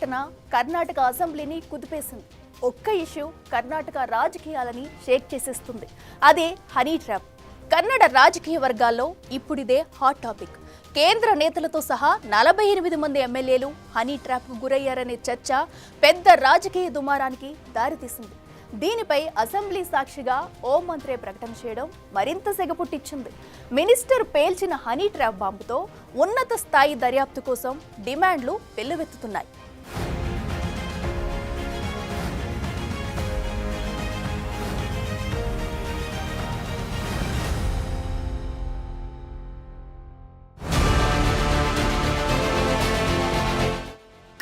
ఘటన కర్ణాటక అసెంబ్లీని కుదిపేసింది. ఒక్క ఇష్యూ కర్ణాటక రాజకీయాలని షేక్ చేసేస్తుంది. అదే హనీ ట్రాప్. కన్నడ రాజకీయ వర్గాల్లో ఇప్పుడిదే హాట్ టాపిక్. కేంద్ర నేతలతో సహా 48 మంది ఎమ్మెల్యేలు హనీ ట్రాప్కు గురయ్యారనే చర్చ పెద్ద రాజకీయ దుమారానికి దారితీసింది. దీనిపై అసెంబ్లీ సాక్షిగా హోం మంత్రి ప్రకటన చేయడం మరింత సెగపుట్టించింది. మినిస్టర్ పేల్చిన హనీ ట్రాప్ బాంబుతో ఉన్నత స్థాయి దర్యాప్తు కోసం డిమాండ్లు వెల్లువెత్తుతున్నాయి.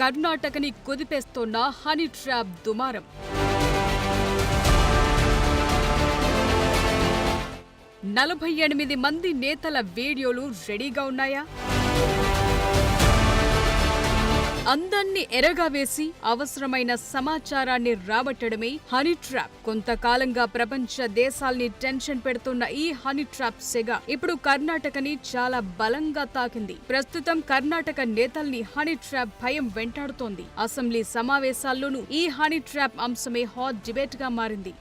కర్ణాటకని కుదిపేస్తోన్న హనీ ట్రాప్ దుమారం. 48 మంది నేతల వీడియోలు రెడీగా ఉన్నాయా? అందర్నీ ఎరగా వేసి అవసరమైన సమాచారాన్ని రాబట్టడమే హనీ ట్రాప్. కొంతకాలంగా ప్రపంచ దేశాల్ని టెన్షన్ పెడుతున్న ఈ హనీ ట్రాప్ సెగ ఇప్పుడు కర్ణాటకని చాలా బలంగా తాకింది. ప్రస్తుతం కర్ణాటక నేతల్ని హనీ ట్రాప్ భయం వెంటాడుతోంది. అసెంబ్లీ సమావేశాల్లోనూ ఈ హనీ ట్రాప్ అంశమే హాట్ డిబేట్ గా మారింది.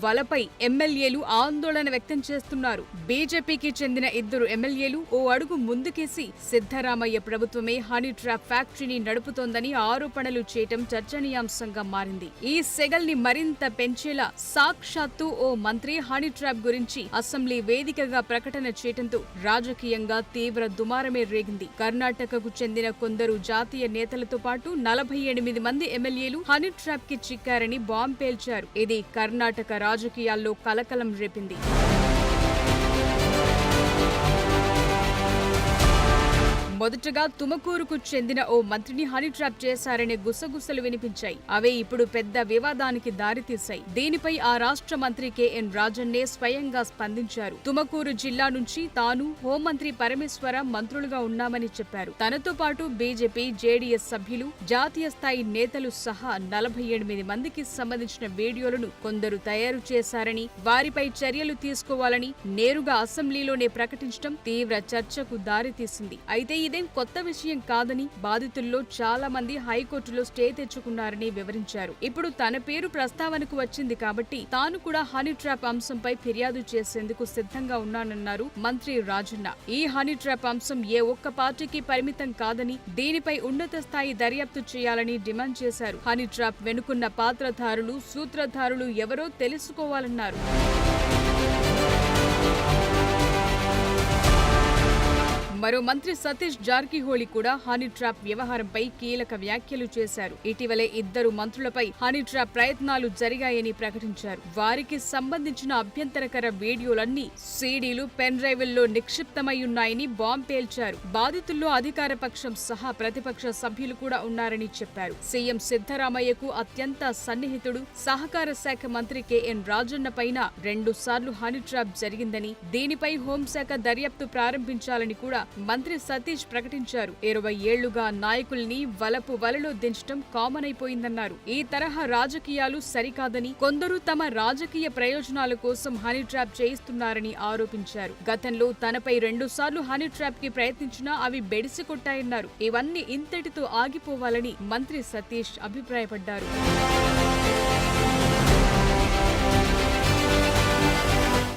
వలపై ఎమ్మెల్యేలు ఆందోళన వ్యక్తం చేస్తున్నారు. బీజేపీకి చెందిన 2 ఎమ్మెల్యేలు ఓ అడుగు ముందుకేసి సిద్ధరామయ్య ప్రభుత్వమే హనీ ట్రాప్ ఫ్యాక్టరీని నడుపుతోందని ఆరోపణలు చేయటం చర్చనీయాంశంగా మారింది. ఈ సెగల్ని మరింత పెంచేలా సాక్షాత్తు ఓ మంత్రి హనీ ట్రాప్ గురించి అసెంబ్లీ వేదికగా ప్రకటన చేయటంతో రాజకీయంగా తీవ్ర దుమారమే రేగింది. కర్ణాటకకు చెందిన కొందరు జాతీయ నేతలతో పాటు 48 మంది ఎమ్మెల్యేలు హనీ ట్రాప్ కి చిక్కారని బాంబు పేల్చారు. ఇది కర్ణాటక రాజకీయాల్లో కలకలం రేపింది. మొదటగా తుమకూరుకు చెందిన ఓ మంత్రిని హనీ ట్రాప్ చేశారనే గుసగుసలు వినిపించాయి. అవే ఇప్పుడు పెద్ద వివాదానికి దారితీశాయి. దీనిపై ఆ రాష్ట్ర మంత్రి కెఎన్ రాజన్నే స్వయంగా స్పందించారు. తుమకూరు జిల్లా నుంచి తాను, హోంమంత్రి పరమేశ్వర మంత్రులుగా ఉన్నామని చెప్పారు. తనతో పాటు బీజేపీ, జేడీఎస్ సభ్యులు, జాతీయ స్థాయి నేతలు సహా 48 మందికి సంబంధించిన వీడియోలను కొందరు తయారు చేశారని, వారిపై చర్యలు తీసుకోవాలని నేరుగా అసెంబ్లీలోనే ప్రకటించడం తీవ్ర చర్చకు దారితీసింది. అయితే ఇదేం కొత్త విషయం కాదని, బాధితుల్లో చాలా మంది హైకోర్టులో స్టే తెచ్చుకున్నారని వివరించారు. ఇప్పుడు తన పేరు ప్రస్తావనకు వచ్చింది కాబట్టి తాను కూడా హనీ ట్రాప్ అంశంపై ఫిర్యాదు చేసేందుకు సిద్ధంగా ఉన్నానన్నారు మంత్రి రాజన్న. ఈ హనీ ట్రాప్ అంశం ఏ ఒక్క పార్టీకి పరిమితం కాదని, దీనిపై ఉన్నత స్థాయి దర్యాప్తు చేయాలని డిమాండ్ చేశారు. హనీ ట్రాప్ వెనుకున్న పాత్రధారులు, సూత్రధారులు ఎవరో తెలుసుకోవాలన్నారు. మరో మంత్రి సతీష్ జార్కిహోళి కూడా హనీ ట్రాప్ వ్యవహారంపై కీలక వ్యాఖ్యలు చేశారు. ఇటీవలే 2 మంత్రులపై హనీ ట్రాప్ ప్రయత్నాలు జరిగాయని ప్రకటించారు. వారికి సంబంధించిన అభ్యంతరకర వీడియోలన్నీ సీడీలు, పెన్ డ్రైవ్ల్లో నిక్షిప్తమయ్యున్నాయని బాంబు పేల్చారు. బాధితుల్లో అధికార పక్షం సహా ప్రతిపక్ష సభ్యులు కూడా ఉన్నారని చెప్పారు. సీఎం సిద్ధరామయ్యకు అత్యంత సన్నిహితుడు, సహకార శాఖ మంత్రి కెఎన్ రాజన్న పైన 2 సార్లు హనీ ట్రాప్ జరిగిందని, దీనిపై హోంశాఖ దర్యాప్తు ప్రారంభించాలని కూడా మంత్రి సతీష్ ప్రకటించారు. 20 ఏళ్లుగా నాయకుల్ని వలలో దించడం కామన్ అయిపోయిందన్నారు. ఈ తరహా రాజకీయాలు సరికాదని, కొందరు తమ రాజకీయ ప్రయోజనాల కోసం హనీ ట్రాప్ చేయిస్తున్నారని ఆరోపించారు. గతంలో తనపై 2 సార్లు హనీ ట్రాప్ కి ప్రయత్నించినా అవి బెడిసి కొట్టాయన్నారు. ఇవన్నీ ఇంతటితో ఆగిపోవాలని మంత్రి సతీష్ అభిప్రాయపడ్డారు.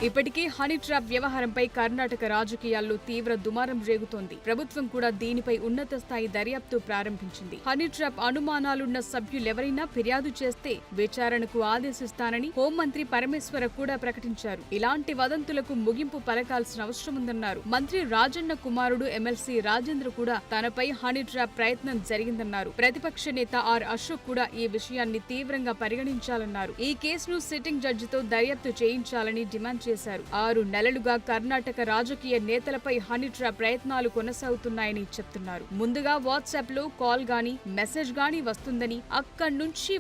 ఇప్పటికే హనీ ట్రాప్ వ్యవహారంపై కర్ణాటక రాజకీయాల్లో తీవ్ర దుమారం రేగుతోంది. ప్రభుత్వం కూడా దీనిపై ఉన్నత స్థాయి దర్యాప్తు ప్రారంభించింది. హనీ ట్రాప్ అనుమానాలున్న సభ్యులెవరైనా ఫిర్యాదు చేస్తే విచారణకు ఆదేశిస్తానని హోంమంత్రి పరమేశ్వర కూడా ప్రకటించారు. ఇలాంటి వదంతులకు ముగింపు పలకాల్సిన అవసరముందన్నారు. మంత్రి రాజన్న కుమారుడు ఎమ్మెల్సీ రాజేంద్ర కూడా తనపై హనీ ట్రాప్ ప్రయత్నం జరిగిందన్నారు. ప్రతిపక్ష నేత ఆర్ అశోక్ కూడా ఈ విషయాన్ని తీవ్రంగా పరిగణించాలన్నారు. ఈ కేసును సిట్టింగ్ జడ్జితో దర్యాప్తు చేయించాలని డిమాండ్ చేశారు. 6 నెలలుగా కర్ణాటక రాజకీయ నేతలపై హనీ ట్రాప్ ప్రయత్నాలు కొనసాగుతున్నాయని చెప్తున్నారు. ముందుగా వాట్సాప్ లో కాల్ గానీ, మెసేజ్ గానీ వస్తుందని, అక్కడి నుంచి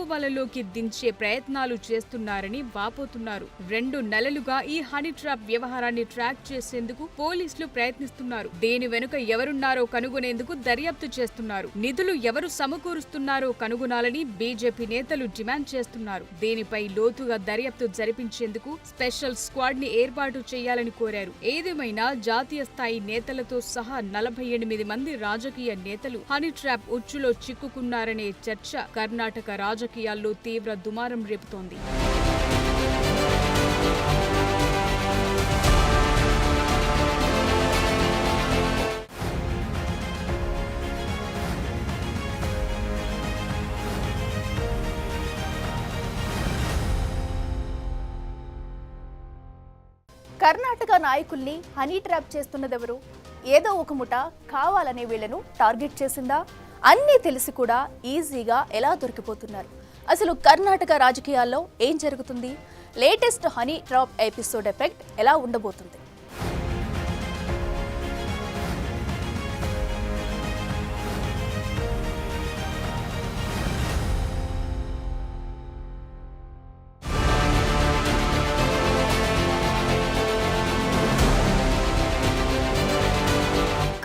వలలోకి దించే ప్రయత్నాలు చేస్తున్నారని వాపోతున్నారు. 2 నెలలుగా ఈ హనీ ట్రాప్ వ్యవహారాన్ని ట్రాక్ చేసేందుకు పోలీసులు ప్రయత్నిస్తున్నారు. దీని వెనుక ఎవరున్నారో కనుగొనేందుకు దర్యాప్తు చేస్తున్నారు. నిధులు ఎవరు సమకూరుస్తున్నారో కనుగొనాలని బీజేపీ నేతలు డిమాండ్ చేస్తున్నారు. దీనిపై లోతుగా దర్యాప్తు జరిపించేందుకు స్పెషల్ స్పెషల్ స్క్వాడ్ ని ఏర్పాటు చేయాలని కోరారు. ఏదేమైనా జాతీయ స్థాయి నేతలతో సహా 48 మంది రాజకీయ నేతలు హనీ ట్రాప్ ఉచ్చులో చిక్కుకున్నారనే చర్చ కర్ణాటక రాజకీయాల్లో తీవ్ర దుమారం రేపుతోంది. కర్ణాటక నాయకుల్ని హనీ ట్రాప్ చేస్తున్నదెవరు? ఏదో ఒక ముఠ కావాలనే వీళ్లను టార్గెట్ చేసిందా? అన్నీ తెలిసి కూడా ఈజీగా ఎలా దొరికిపోతున్నారు? అసలు కర్ణాటక రాజకీయాల్లో ఏం జరుగుతుంది? Latest honey trap episode effect ఎలా ఉండబోతుంది?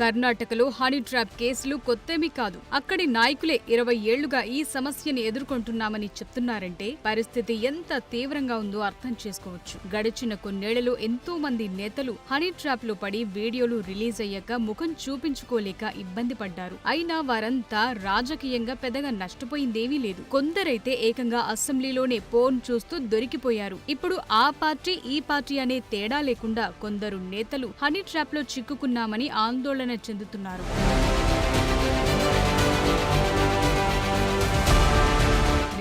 కర్ణాటకలో హనీ ట్రాప్ కేసులు కొత్తేమీ కాదు. అక్కడి నాయకులే 20 ఏళ్లుగా ఈ సమస్యని ఎదుర్కొంటున్నామని చెప్తున్నారంటే పరిస్థితి ఎంత తీవ్రంగా ఉందో అర్థం చేసుకోవచ్చు. గడిచిన కొన్నేళ్లలో ఎంతో మంది నేతలు హనీ ట్రాప్ లో పడి వీడియోలు రిలీజ్ అయ్యాక ముఖం చూపించుకోలేక ఇబ్బంది పడ్డారు. అయినా వారంతా రాజకీయంగా పెద్దగా నష్టపోయిందేమీ లేదు. కొందరైతే ఏకంగా అసెంబ్లీలోనే పోన్ చూస్తూ దొరికిపోయారు. ఇప్పుడు ఆ పార్టీ ఈ పార్టీ అనే తేడా లేకుండా కొందరు నేతలు హనీ ట్రాప్ లో చిక్కుకున్నామని ఆందోళన చెందుతున్నారు.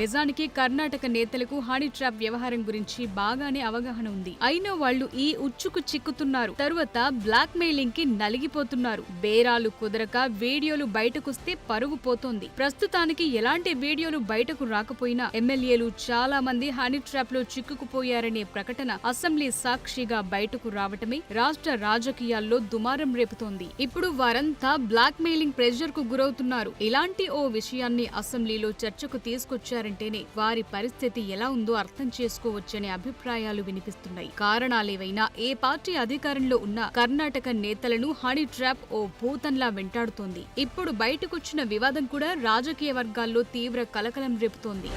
నిజానికి కర్ణాటక నేతలకు హనీ ట్రాప్ వ్యవహారం గురించి బాగానే అవగాహన ఉంది. అయినా వాళ్లు ఈ ఉచ్చుకు చిక్కుతున్నారు. తరువాత బ్లాక్ మెయిలింగ్ కి నలిగిపోతున్నారు. బేరాలు కుదరక వీడియోలు బయటకొస్తే పరుగు పోతోంది. ప్రస్తుతానికి ఎలాంటి వీడియోలు బయటకు రాకపోయినా ఎమ్మెల్యేలు చాలా మంది హనీ ట్రాప్ లో చిక్కుకుపోయారనే ప్రకటన అసెంబ్లీ సాక్షిగా బయటకు రావటమే రాష్ట్ర రాజకీయాల్లో దుమారం రేపుతోంది. ఇప్పుడు వారంతా బ్లాక్ మెయిలింగ్ ప్రెషర్ కు గురవుతున్నారు. ఇలాంటి ఓ విషయాన్ని అసెంబ్లీలో చర్చకు తీసుకొచ్చారు అంటేనే వారి పరిస్థితి ఎలా ఉందో అర్థం చేసుకోవచ్చనే అభిప్రాయాలు వినిపిస్తున్నాయి. కారణాలేవైనా ఏ పార్టీ అధికారంలో ఉన్న కర్ణాటక నేతలను హనీ ట్రాప్ ఓ భూతంలా వెంటాడుతోంది. ఇప్పుడు బయటకొచ్చిన వివాదం కూడా రాజకీయ వర్గాల్లో తీవ్ర కలకలం రేపుతోంది.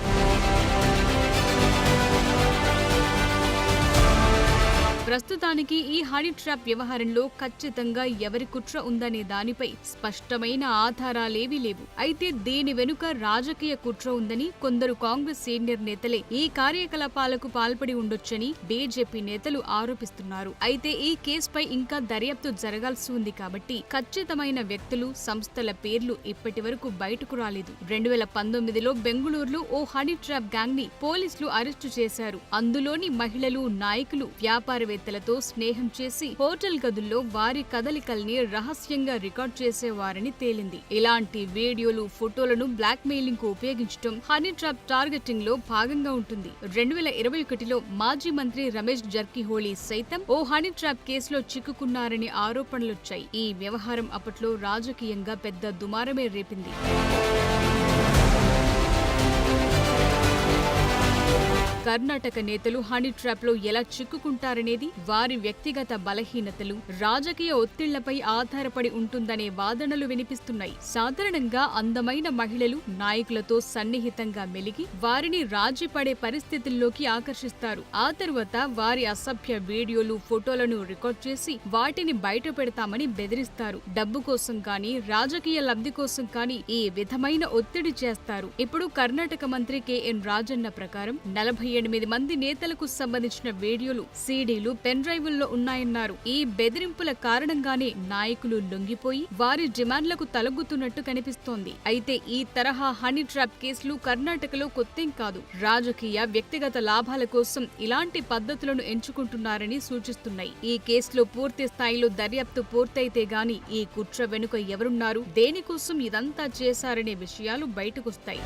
ప్రస్తుతానికి ఈ హనీ ట్రాప్ వ్యవహారంలో ఖచ్చితంగా ఎవరి కుట్ర ఉందనే దానిపై స్పష్టమైన ఆధారాలేవీ లేవు. అయితే దీని వెనుక రాజకీయ కుట్ర ఉందని కొందరు కాంగ్రెస్ సీనియర్ నేతలే ఈ కార్యకలాపాలకు పాల్పడి ఉండొచ్చని బీజేపీ నేతలు ఆరోపిస్తున్నారు. అయితే ఈ కేసుపై ఇంకా దర్యాప్తు జరగాల్సి ఉంది కాబట్టి ఖచ్చితమైన వ్యక్తులు, సంస్థల పేర్లు ఇప్పటి వరకు బయటకు రాలేదు. 2019లో బెంగుళూరులో ఓ హనీ ట్రాప్ గ్యాంగ్ ని పోలీసులు అరెస్టు చేశారు. అందులోని మహిళలు, నాయకులు వ్యాపారవేత్తలతో స్నేహం చేసి హోటల్ గదుల్లో వారి కదలికల్ని రహస్యంగా రికార్డ్ చేసేవారని తేలింది. ఇలాంటి వీడియోలు, ఫోటోలను బ్లాక్ మెయిలింగ్ కు ఉపయోగించడం హనీ ట్రాప్ టార్గెటింగ్ లో భాగంగా ఉంటుంది. 2021లో మాజీ మంత్రి రమేష్ జర్కిహోళీ సైతం ఓ హనీ ట్రాప్ కేసులో చిక్కుకున్నారని ఆరోపణలొచ్చాయి. ఈ వ్యవహారం అప్పట్లో రాజకీయంగా పెద్ద దుమారమే రేపింది. కర్ణాటక నేతలు హనీ ట్రాప్ లో ఎలా చిక్కుకుంటారనేది వారి వ్యక్తిగత బలహీనతలు, రాజకీయ ఒత్తిళ్లపై ఆధారపడి ఉంటుందనే వాదనలు వినిపిస్తున్నాయి. సాధారణంగా అందమైన మహిళలు, నాయకులతో సన్నిహితంగా మెలిగి వారిని రాజీ పడే పరిస్థితుల్లోకి ఆకర్షిస్తారు. ఆ తరువాత వారి అసభ్య వీడియోలు, ఫోటోలను రికార్డ్ చేసి వాటిని బయట పెడతామని బెదిరిస్తారు. డబ్బు కోసం కానీ, రాజకీయ లబ్ధి కోసం కానీ ఈ విధమైన ఒత్తిడి చేస్తారు. ఇప్పుడు కర్ణాటక మంత్రి కెఎన్ రాజన్న ప్రకారం 48 మంది నేతలకు సంబంధించిన వీడియోలు, సీడీలు పెన్ డ్రైవుల్లో ఉన్నాయన్నారు. ఈ బెదిరింపుల కారణంగానే నాయకులు లొంగిపోయి వారి డిమాండ్లకు తలొగ్గుతున్నట్టు కనిపిస్తోంది. అయితే ఈ తరహా హనీ ట్రాప్ కేసులు కర్ణాటకలో కొత్తేం కాదు. రాజకీయ, వ్యక్తిగత లాభాల కోసం ఇలాంటి పద్ధతులను ఎంచుకుంటున్నారని సూచిస్తున్నాయి. ఈ కేసులో పూర్తి స్థాయిలో దర్యాప్తు పూర్తయితే గాని ఈ కుట్ర వెనుక ఎవరున్నారు, దేనికోసం ఇదంతా చేశారనే విషయాలు బయటకొస్తాయి.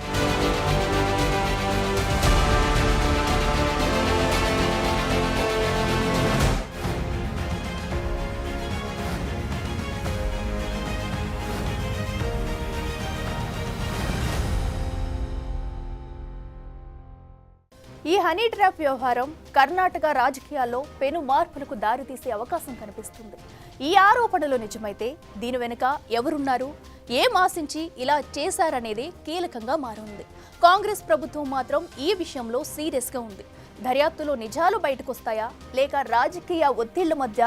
ఈ హనీ ట్రాప్ వ్యవహారం కర్ణాటక రాజకీయాల్లో పెను మార్పులకు దారితీసే అవకాశం కనిపిస్తుంది. ఈ ఆరోపణలు నిజమైతే దీని వెనుక ఎవరున్నారు, ఏం ఆశించి ఇలా చేశారనేది కీలకంగా మారింది. కాంగ్రెస్ ప్రభుత్వం మాత్రం ఈ విషయంలో సీరియస్గా ఉంది. దర్యాప్తులో నిజాలు బయటకొస్తాయా లేక రాజకీయ ఒత్తిళ్ల మధ్య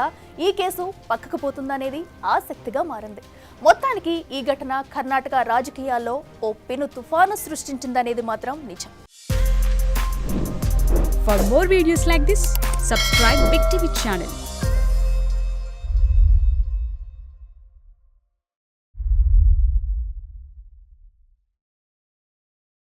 ఈ కేసు పక్కకు పోతుందనేది ఆసక్తిగా మారింది. మొత్తానికి ఈ ఘటన కర్ణాటక రాజకీయాల్లో ఓ పెను తుఫాను సృష్టించిందనేది మాత్రం నిజం. For more videos like this, subscribe Big TV channel.